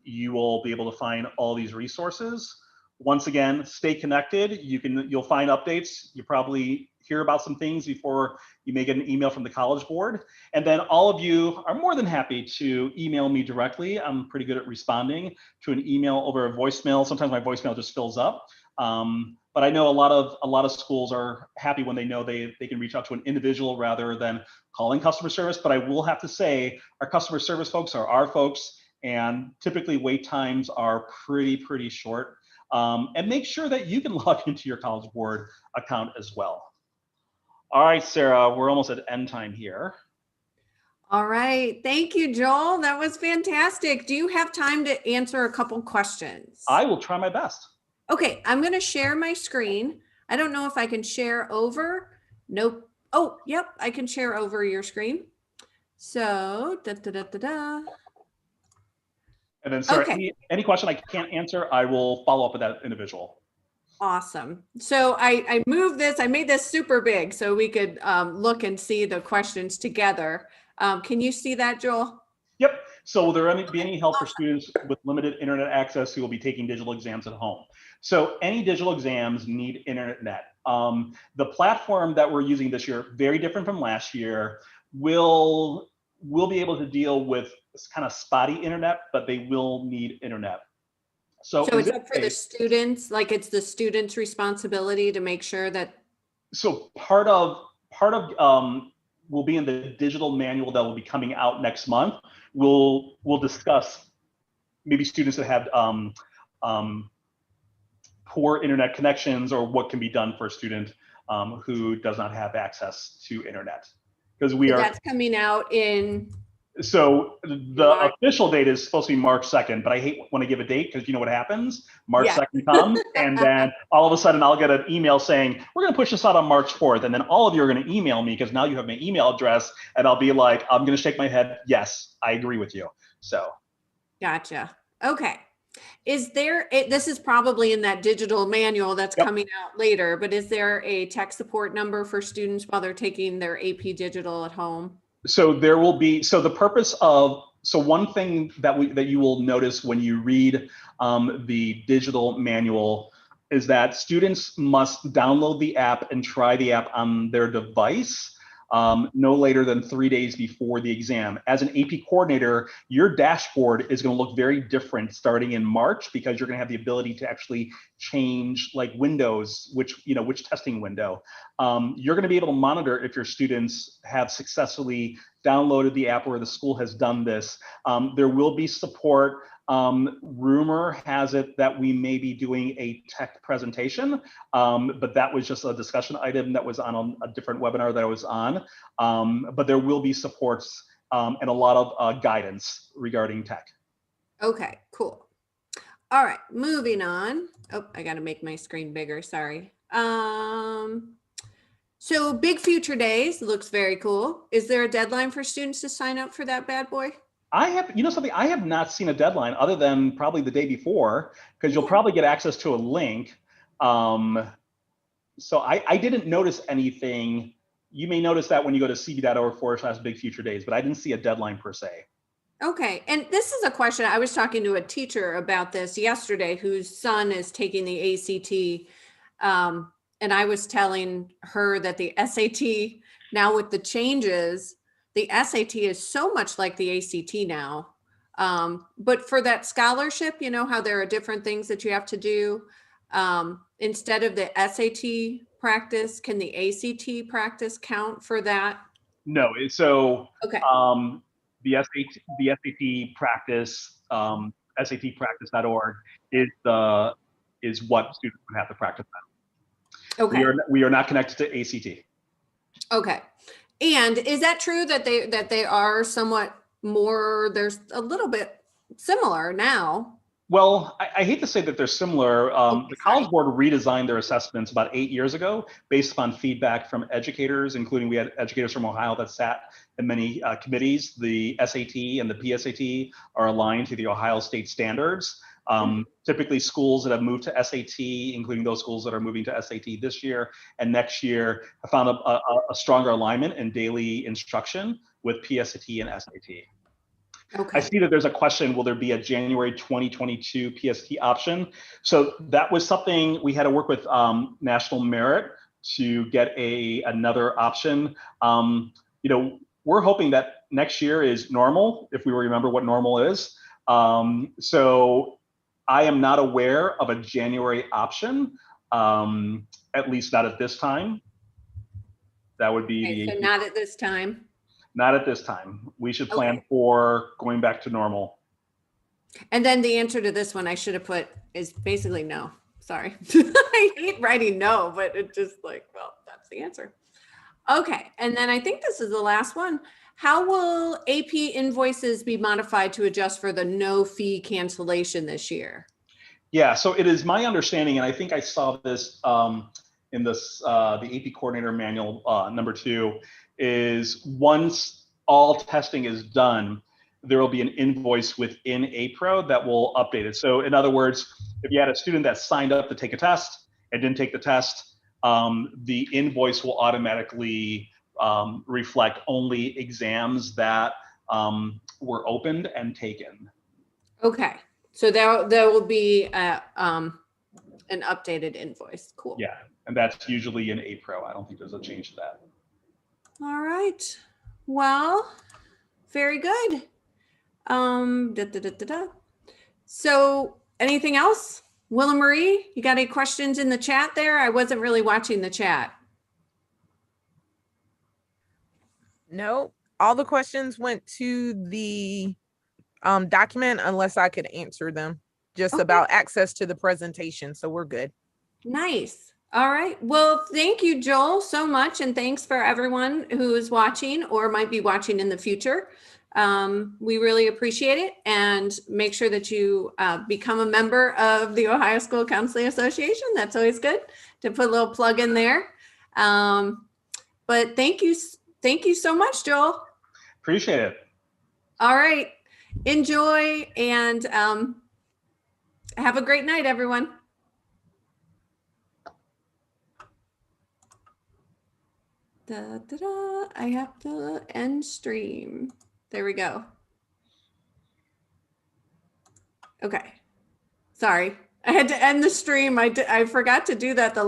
you will be able to find all these resources. Once again, stay connected. You'll find updates. You probably hear about some things before you may get an email from the College Board. And then all of you are more than happy to email me directly. I'm pretty good at responding to an email over a voicemail. Sometimes my voicemail just fills up. But I know a lot of schools are happy when they know they can reach out to an individual rather than calling customer service. But I will have to say our customer service folks are our folks, and typically wait times are pretty short. And make sure that you can log into your College Board account as well. All right, Sarah, we're almost at end time here. All right. Thank you, Joel. That was fantastic. Do you have time to answer a couple questions? I will try my best. Okay, I'm going to share my screen. I don't know if I can share over. Nope. Oh, yep, I can share over your screen. So, And then, Sarah, okay. any question I can't answer, I will follow up with that individual. Awesome. So I moved this, I made this super big so we could look and see the questions together. Can you see that, Joel? Yep. So will there be any help for students with limited internet access who will be taking digital exams at home? So any digital exams need internet. The platform that we're using this year, very different from last year, will be able to deal with kind of spotty internet, but they will need internet. So it's up for the students, like it's the students' responsibility to make sure that. So part of will be in the digital manual that will be coming out next month. We'll discuss maybe students that have poor internet connections or what can be done for a student who does not have access to internet. Because that's coming out in. So the official date is supposed to be March 2nd, but I hate when I give a date because you know what happens. March 2nd comes, and then all of a sudden I'll get an email saying, we're going to push this out on March 4th. And then all of you are going to email me because now you have my email address, and I'll be like, I'm going to shake my head. Yes, I agree with you. So. Gotcha. Okay. Is there, this is probably in that digital manual that's coming out later, but is there a tech support number for students while they're taking their AP digital at home? So there will be, so the purpose of, so one thing that you will notice when you read the digital manual is that students must download the app and try the app on their device no later than 3 days before the exam. As an AP coordinator, your dashboard is going to look very different starting in March because you're going to have the ability to actually change like windows, which testing window. You're going to be able to monitor if your students have successfully downloaded the app or the school has done this. There will be support Rumor has it that we may be doing a tech presentation, but that was just a discussion item that was on a different webinar that I was on. But there will be supports and a lot of guidance regarding tech. Okay, cool. All right, moving on. Oh, I got to make my screen bigger. Sorry. So BigFuture Days looks very cool. Is there a deadline for students to sign up for that bad boy? I have, you know something, I have not seen a deadline other than probably the day before, because you'll probably get access to a link. So I didn't notice anything. You may notice that when you go to cb.org/BigFuture Days, but I didn't see a deadline per se. Okay, and this is a question. I was talking to a teacher about this yesterday whose son is taking the ACT. And I was telling her that the SAT now with the changes, the SAT is so much like the ACT now. But for that scholarship, you know how there are different things that you have to do. Instead of the SAT practice, can the ACT practice count for that? No, so Okay. the SAT practice, SATpractice.org is what students would have to practice on. Okay. We are not connected to ACT. Okay. And is that true that they are somewhat more, there's a little bit similar now? Well, I hate to say that they're similar. The College Sorry. Board redesigned their assessments about 8 years ago based upon feedback from educators, including we had educators from Ohio that sat in many committees. The SAT and the PSAT are aligned to the Ohio state standards. Typically schools that have moved to SAT, including those schools that are moving to SAT this year and next year, have found a stronger alignment in daily instruction with PSAT and SAT. Okay. I see that there's a question, will there be a January 2022 PSAT option? So that was something we had to work with National Merit to get another option. You know, we're hoping that next year is normal, if we remember what normal is. So I am not aware of a January option, at least not at this time. That would be Okay, so not at this time. Not at this time. We should plan for going back to normal. And then the answer to this one I should have put is basically no. Sorry. I hate writing no, but it's just like, well, that's the answer. Okay. And then I think this is the last one. How will AP invoices be modified to adjust for the no fee cancellation this year? Yeah, so it is my understanding, and I think I saw this in this the AP coordinator manual number 2, is once all testing is done, there will be an invoice within APRO that will update it. So in other words, if you had a student that signed up to take a test and didn't take the test, the invoice will automatically reflect only exams that were opened and taken. Okay. So there will be an updated invoice. Cool. Yeah, and that's usually in APRO. I don't think there's a change to that. All right. Well, very good. So anything else? Willa Marie, you got any questions in the chat there? I wasn't really watching the chat. No, all the questions went to the document unless I could answer them just about access to the presentation. So we're good. Nice. All right. Well, thank you, Joel, so much. And thanks for everyone who is watching or might be watching in the future. We really appreciate it, and make sure that you become a member of the Ohio School Counseling Association. That's always good to put a little plug in there. But thank you so much, Joel. Appreciate it. All right. Enjoy and have a great night, everyone. I have to end stream. There we go. Okay. Sorry. I had to end the stream. I forgot to do that the